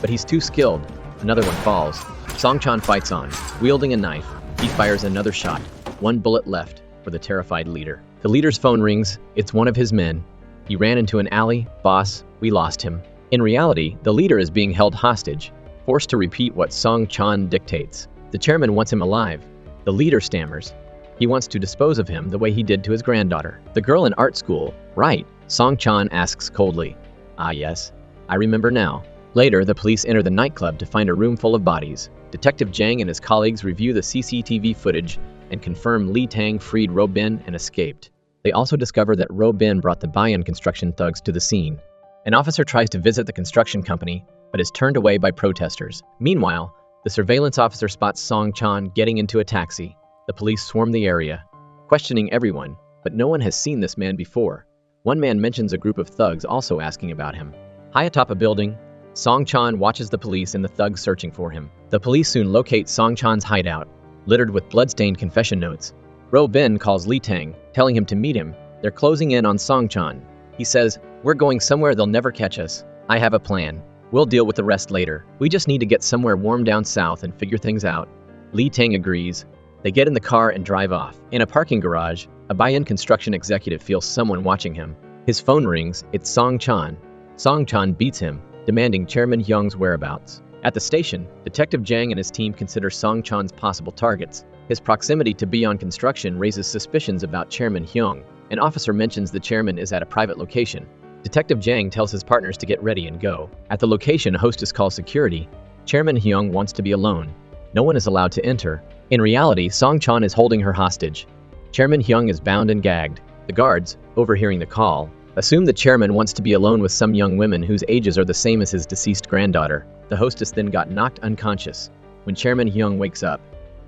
But he's too skilled. Another one falls. Song Chan fights on, wielding a knife. He fires another shot. 1 bullet left for the terrified leader. The leader's phone rings. It's one of his men. He ran into an alley. "Boss, we lost him." In reality, the leader is being held hostage, forced to repeat what Song Chan dictates. The chairman wants him alive. The leader stammers. He wants to dispose of him the way he did to his granddaughter. "The girl in art school, right?" Song Chan asks coldly. "Ah yes, I remember now." Later, the police enter the nightclub to find a room full of bodies. Detective Zhang and his colleagues review the CCTV footage and confirm Li Tang freed Robin and escaped. They also discover that Robin brought the Bayan construction thugs to the scene. An officer tries to visit the construction company, but is turned away by protesters. Meanwhile, the surveillance officer spots Song Chan getting into a taxi. The police swarm the area, questioning everyone, but no one has seen this man before. One man mentions a group of thugs also asking about him. High atop a building, Song Chan watches the police and the thugs searching for him. The police soon locate Song Chan's hideout, littered with blood-stained confession notes. Robin calls Li Tang, telling him to meet him. They're closing in on Song Chan. He says, "We're going somewhere they'll never catch us. I have a plan. We'll deal with the rest later. We just need to get somewhere warm down south and figure things out." Li Tang agrees. They get in the car and drive off. In a parking garage, a Bayan construction executive feels someone watching him. His phone rings. It's Song Chan. Song Chan beats him, demanding Chairman Hyung's whereabouts. At the station, Detective Zhang and his team consider Song Chan's possible targets. His proximity to Bayan Construction raises suspicions about Chairman Hyung. An officer mentions the chairman is at a private location. Detective Zhang tells his partners to get ready and go. At the location, a hostess calls security. Chairman Hyung wants to be alone. No one is allowed to enter. In reality, Song Chan is holding her hostage. Chairman Hyung is bound and gagged. The guards, overhearing the call, assume the chairman wants to be alone with some young women whose ages are the same as his deceased granddaughter. The hostess then got knocked unconscious. When Chairman Hyung wakes up,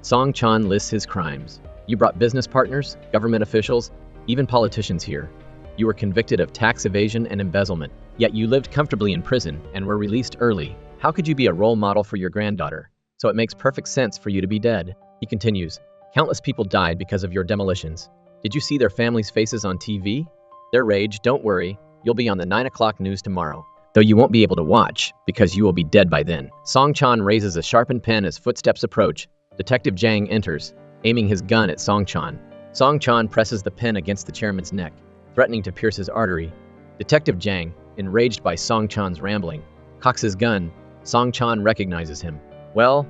Song Chan lists his crimes. "You brought business partners, government officials, even politicians here. You were convicted of tax evasion and embezzlement. Yet you lived comfortably in prison and were released early. How could you be a role model for your granddaughter? So it makes perfect sense for you to be dead." He continues, "Countless people died because of your demolitions. Did you see their families' faces on TV? Their rage, don't worry, you'll be on the 9 o'clock news tomorrow. Though you won't be able to watch, because you will be dead by then." Song Chan raises a sharpened pen as footsteps approach. Detective Zhang enters, aiming his gun at Song Chan. Song Chan presses the pen against the chairman's neck, threatening to pierce his artery. Detective Zhang, enraged by Song Chan's rambling, cocks his gun. Song Chan recognizes him. Well,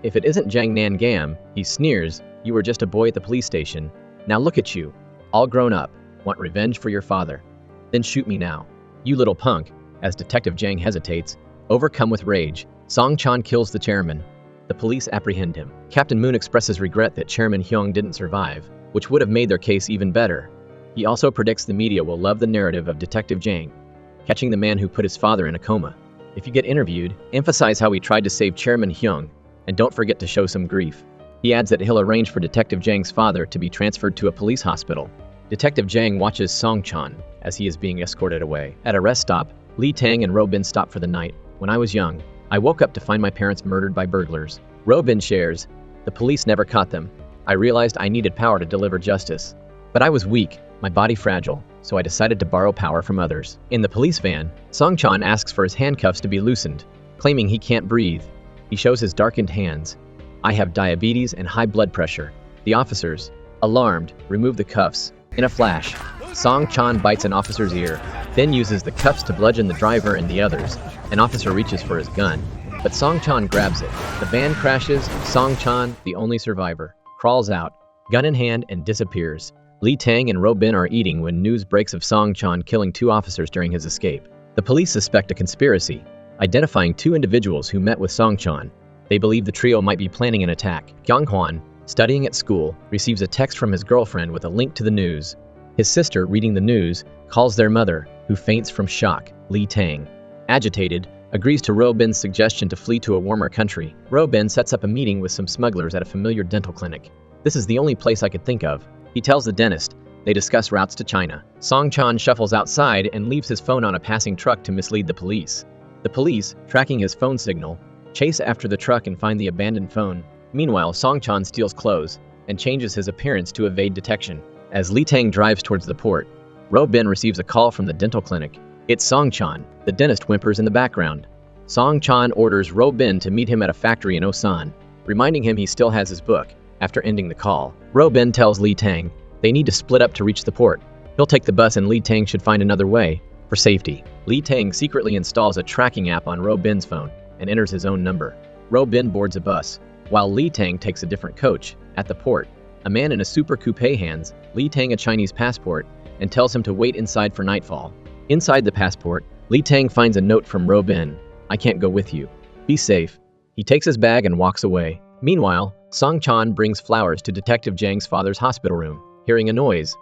if it isn't Zhang Nangam, he sneers, "You were just a boy at the police station. Now look at you, all grown up, want revenge for your father. Then shoot me now. You little punk." As Detective Zhang hesitates, Overcome with rage, Song Chan kills the chairman. The police apprehend him. Captain Moon expresses regret that Chairman Hyung didn't survive, which would have made their case even better. He also predicts the media will love the narrative of Detective Jang, catching the man who put his father in a coma. If you get interviewed, emphasize how he tried to save Chairman Hyung, and don't forget to show some grief. He adds that he'll arrange for Detective Jang's father to be transferred to a police hospital. Detective Jang watches Song Chan as he is being escorted away. At a rest stop, Lee Tang and Ro Bin stop for the night. When I was young, I woke up to find my parents murdered by burglars. Ro Bin shares, the police never caught them. I realized I needed power to deliver justice. But I was weak, my body fragile, so I decided to borrow power from others. In the police van, Song Chan asks for his handcuffs to be loosened, claiming he can't breathe. He shows his darkened hands. I have diabetes and high blood pressure. The officers, alarmed, remove the cuffs. In a flash, Song Chan bites an officer's ear, then uses the cuffs to bludgeon the driver and the others. An officer reaches for his gun, but Song Chan grabs it. The van crashes. Song Chan, the only survivor, crawls out, gun in hand, and disappears. Lee Tang and Ro Bin are eating when news breaks of Song Chan killing 2 officers during his escape. The police suspect a conspiracy, identifying 2 individuals who met with Song Chan. They believe the trio might be planning an attack. Kyung Hwan, studying at school, receives a text from his girlfriend with a link to the news. His sister, reading the news, calls their mother, who faints from shock. Lee Tang, agitated, agrees to Ro Bin's suggestion to flee to a warmer country. Ro Bin sets up a meeting with some smugglers at a familiar dental clinic. This is the only place I could think of, he tells the dentist. They discuss routes to China. Song Chan shuffles outside and leaves his phone on a passing truck to mislead the police. The police, tracking his phone signal, chase after the truck and find the abandoned phone. Meanwhile, Song Chan steals clothes and changes his appearance to evade detection. As Lee Tang drives towards the port, Ro Bin receives a call from the dental clinic. It's Song Chan. The dentist whimpers in the background. Song Chan orders Ro Bin to meet him at a factory in Osan, reminding him he still has his book. After ending the call, Ro Bin tells Lee Tang they need to split up to reach the port. He'll take the bus and Lee Tang should find another way, for safety. Lee Tang secretly installs a tracking app on Ro Bin's phone and enters his own number. Ro Bin boards a bus, while Lee Tang takes a different coach. At the port, a man in a super coupe hands Lee Tang a Chinese passport and tells him to wait inside for nightfall. Inside the passport, Lee Tang finds a note from Ro Bin. I can't go with you. Be safe. He takes his bag and walks away. Meanwhile, Song Chan brings flowers to Detective Jang's father's hospital room. Hearing a noise,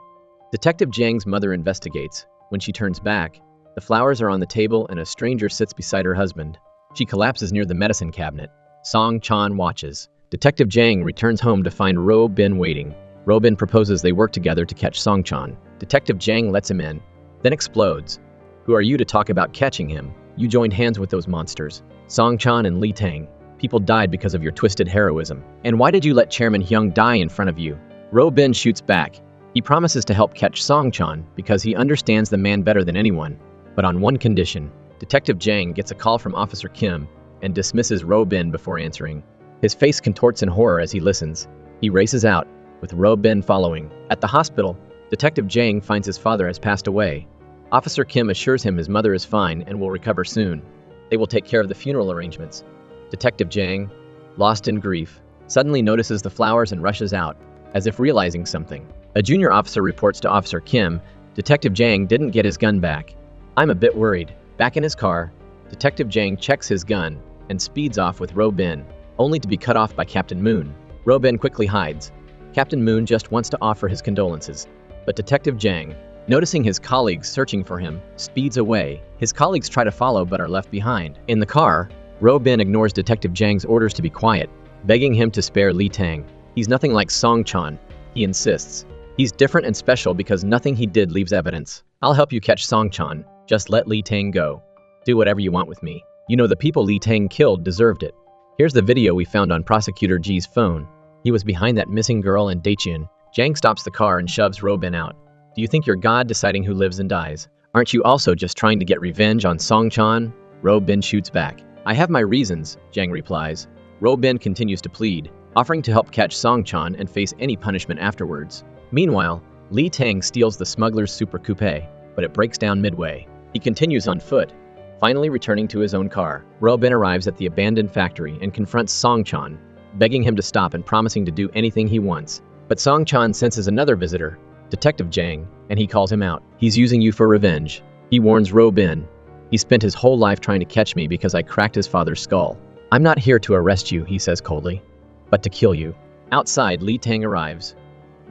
Detective Jang's mother investigates. When she turns back, the flowers are on the table and a stranger sits beside her husband. She collapses near the medicine cabinet. Song Chan watches. Detective Jang returns home to find Ro Bin waiting. Ro Bin proposes they work together to catch Song Chan. Detective Jang lets him in, then explodes. Who are you to talk about catching him? You joined hands with those monsters. Song Chan and Lee Tang. People died because of your twisted heroism. And why did you let Chairman Hyung die in front of you? Ro Bin shoots back. He promises to help catch Song Chan because he understands the man better than anyone. But on one condition. Detective Jang gets a call from Officer Kim and dismisses Ro Bin before answering. His face contorts in horror as he listens. He races out, with Ro Bin following. At the hospital, Detective Jang finds his father has passed away. Officer Kim assures him his mother is fine and will recover soon. They will take care of the funeral arrangements. Detective Jang, lost in grief, suddenly notices the flowers and rushes out, as if realizing something. A junior officer reports to Officer Kim, Detective Jang didn't get his gun back. I'm a bit worried. Back in his car, Detective Jang checks his gun and speeds off with Ro Bin, only to be cut off by Captain Moon. Ro Bin quickly hides. Captain Moon just wants to offer his condolences, but Detective Jang, noticing his colleagues searching for him, speeds away. His colleagues try to follow but are left behind. In the car, Ro Bin ignores Detective Jang's orders to be quiet, begging him to spare Lee Tang. He's nothing like Song Chan, he insists. He's different and special because nothing he did leaves evidence. I'll help you catch Song Chan. Just let Lee Tang go. Do whatever you want with me. You know the people Lee Tang killed deserved it. Here's the video we found on Prosecutor G's phone. He was behind that missing girl in Daecheon. Jang stops the car and shoves Ro Bin out. Do you think you're God deciding who lives and dies? Aren't you also just trying to get revenge on Song Chan? Ro Bin shoots back. I have my reasons, Jang replies. Ro Bin continues to plead, offering to help catch Song Chan and face any punishment afterwards. Meanwhile, Lee Tang steals the smuggler's super coupe, but it breaks down midway. He continues on foot, finally returning to his own car. Ro Bin arrives at the abandoned factory and confronts Song Chan, begging him to stop and promising to do anything he wants. But Song Chan senses another visitor, Detective Jang, and he calls him out. He's using you for revenge. He warns Ro Bin. He spent his whole life trying to catch me because I cracked his father's skull. I'm not here to arrest you, he says coldly, but to kill you. Outside, Li Tang arrives,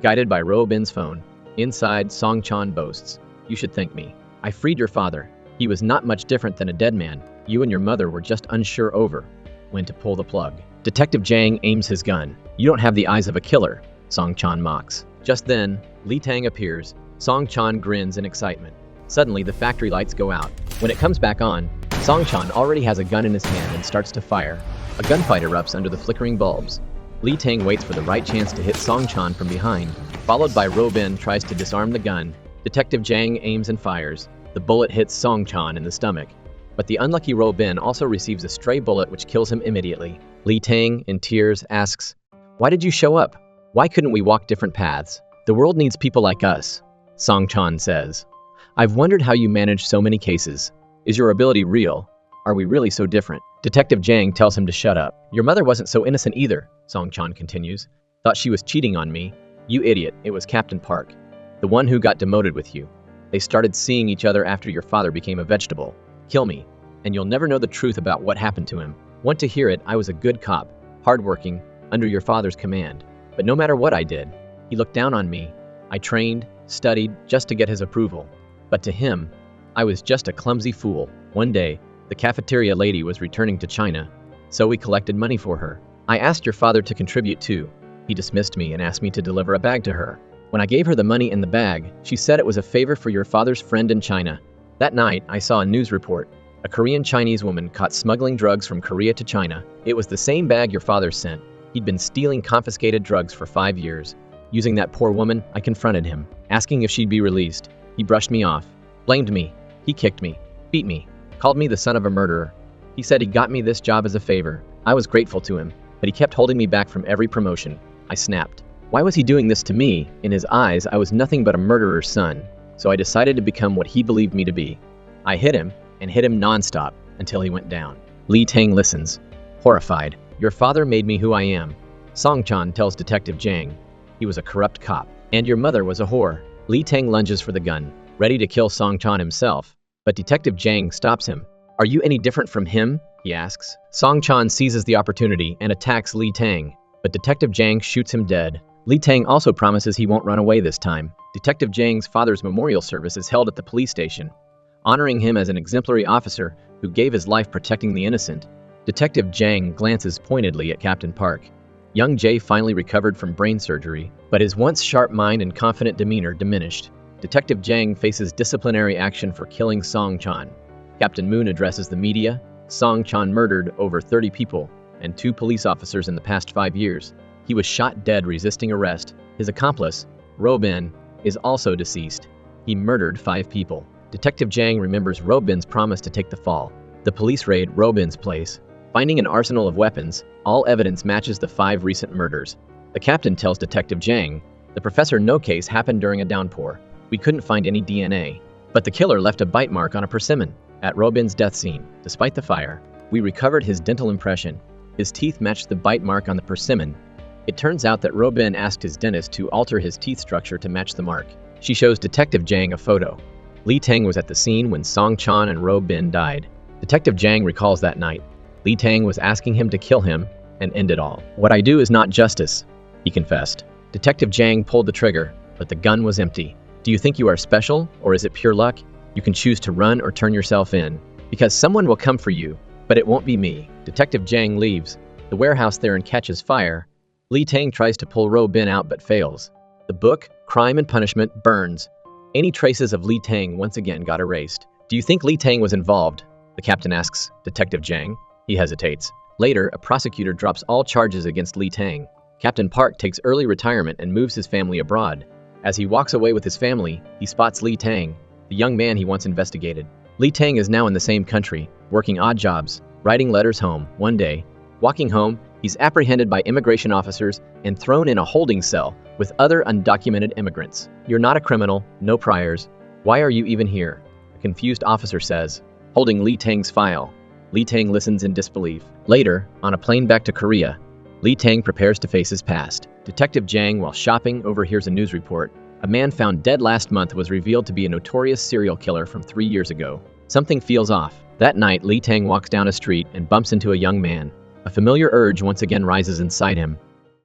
guided by Ro Bin's phone. Inside, Song Chan boasts, "You should thank me. I freed your father. He was not much different than a dead man. You and your mother were just unsure over when to pull the plug." Detective Jang aims his gun. "You don't have the eyes of a killer," Song Chan mocks. Just then, Li Tang appears. Song Chan grins in excitement. Suddenly, the factory lights go out. When it comes back on, Song Chan already has a gun in his hand and starts to fire. A gunfight erupts under the flickering bulbs. Li Tang waits for the right chance to hit Song Chan from behind. Followed by Ro Bin tries to disarm the gun. Detective Jang aims and fires. The bullet hits Song Chan in the stomach. But the unlucky Ro Bin also receives a stray bullet which kills him immediately. Li Tang, in tears, asks, "Why did you show up? Why couldn't we walk different paths? The world needs people like us." Song Chan says, "I've wondered how you manage so many cases. Is your ability real? Are we really so different?" Detective Jang tells him to shut up. "Your mother wasn't so innocent either," Song Chan continues. "Thought she was cheating on me. You idiot, it was Captain Park, the one who got demoted with you. They started seeing each other after your father became a vegetable. Kill me, and you'll never know the truth about what happened to him. Want to hear it? I was a good cop, hardworking, under your father's command. But no matter what I did, he looked down on me. I trained, studied, just to get his approval. But to him, I was just a clumsy fool. One day, the cafeteria lady was returning to China, so we collected money for her. I asked your father to contribute too. He dismissed me and asked me to deliver a bag to her. When I gave her the money in the bag, she said it was a favor for your father's friend in China. That night, I saw a news report. A Korean Chinese woman caught smuggling drugs from Korea to China. It was the same bag your father sent. He'd been stealing confiscated drugs for 5 years. Using that poor woman, I confronted him, asking if she'd be released. He brushed me off, blamed me. He kicked me, beat me, called me the son of a murderer. He said he got me this job as a favor. I was grateful to him, but he kept holding me back from every promotion. I snapped. Why was he doing this to me? In his eyes, I was nothing but a murderer's son, so I decided to become what he believed me to be. I hit him, and hit him nonstop, until he went down." Li Tang listens, horrified. "Your father made me who I am," Song Chan tells Detective Jang. "He was a corrupt cop. And your mother was a whore." Li Tang lunges for the gun, ready to kill Song Chan himself, but Detective Jang stops him. "Are you any different from him?" he asks. Song Chan seizes the opportunity and attacks Li Tang, but Detective Jang shoots him dead. Li Tang also promises he won't run away this time. Detective Jang's father's memorial service is held at the police station, honoring him as an exemplary officer who gave his life protecting the innocent. Detective Jang glances pointedly at Captain Park. Young Jay finally recovered from brain surgery, but his once sharp mind and confident demeanor diminished. Detective Jang faces disciplinary action for killing Song Chan. Captain Moon addresses the media. Song Chan murdered over 30 people and 2 police officers in the past 5 years. He was shot dead resisting arrest. His accomplice, Ro Bin, is also deceased. He murdered 5 people. Detective Jang remembers Ro Bin's promise to take the fall. The police raid Ro Bin's place, finding an arsenal of weapons. All evidence matches the 5 recent murders. The captain tells Detective Jang, "The Professor No case happened during a downpour. We couldn't find any DNA, but the killer left a bite mark on a persimmon at Ro Bin's death scene. Despite the fire, we recovered his dental impression. His teeth matched the bite mark on the persimmon. It turns out that Ro Bin asked his dentist to alter his teeth structure to match the mark." She shows Detective Jang a photo. Li Tang was at the scene when Song Chan and Ro Bin died. Detective Jang recalls that night. Li Tang was asking him to kill him and end it all. "What I do is not justice," he confessed. Detective Jang pulled the trigger, but the gun was empty. "Do you think you are special, or is it pure luck? You can choose to run or turn yourself in, because someone will come for you, but it won't be me." Detective Jang leaves. The warehouse therein catches fire. Li Tang tries to pull Ro Bin out but fails. The book, Crime and Punishment, burns. Any traces of Li Tang once again got erased. "Do you think Li Tang was involved?" the captain asks Detective Jang. He hesitates. Later, a prosecutor drops all charges against Li Tang. Captain Park takes early retirement and moves his family abroad. As he walks away with his family, he spots Li Tang, the young man he once investigated. Li Tang is now in the same country, working odd jobs, writing letters home. One day, walking home, he's apprehended by immigration officers and thrown in a holding cell with other undocumented immigrants. "You're not a criminal, no priors. Why are you even here?" a confused officer says, holding Li Tang's file. Li Tang listens in disbelief. Later, on a plane back to Korea, Li Tang prepares to face his past. Detective Jang, while shopping, overhears a news report. A man found dead last month was revealed to be a notorious serial killer from 3 years ago. Something feels off. That night, Li Tang walks down a street and bumps into a young man. A familiar urge once again rises inside him.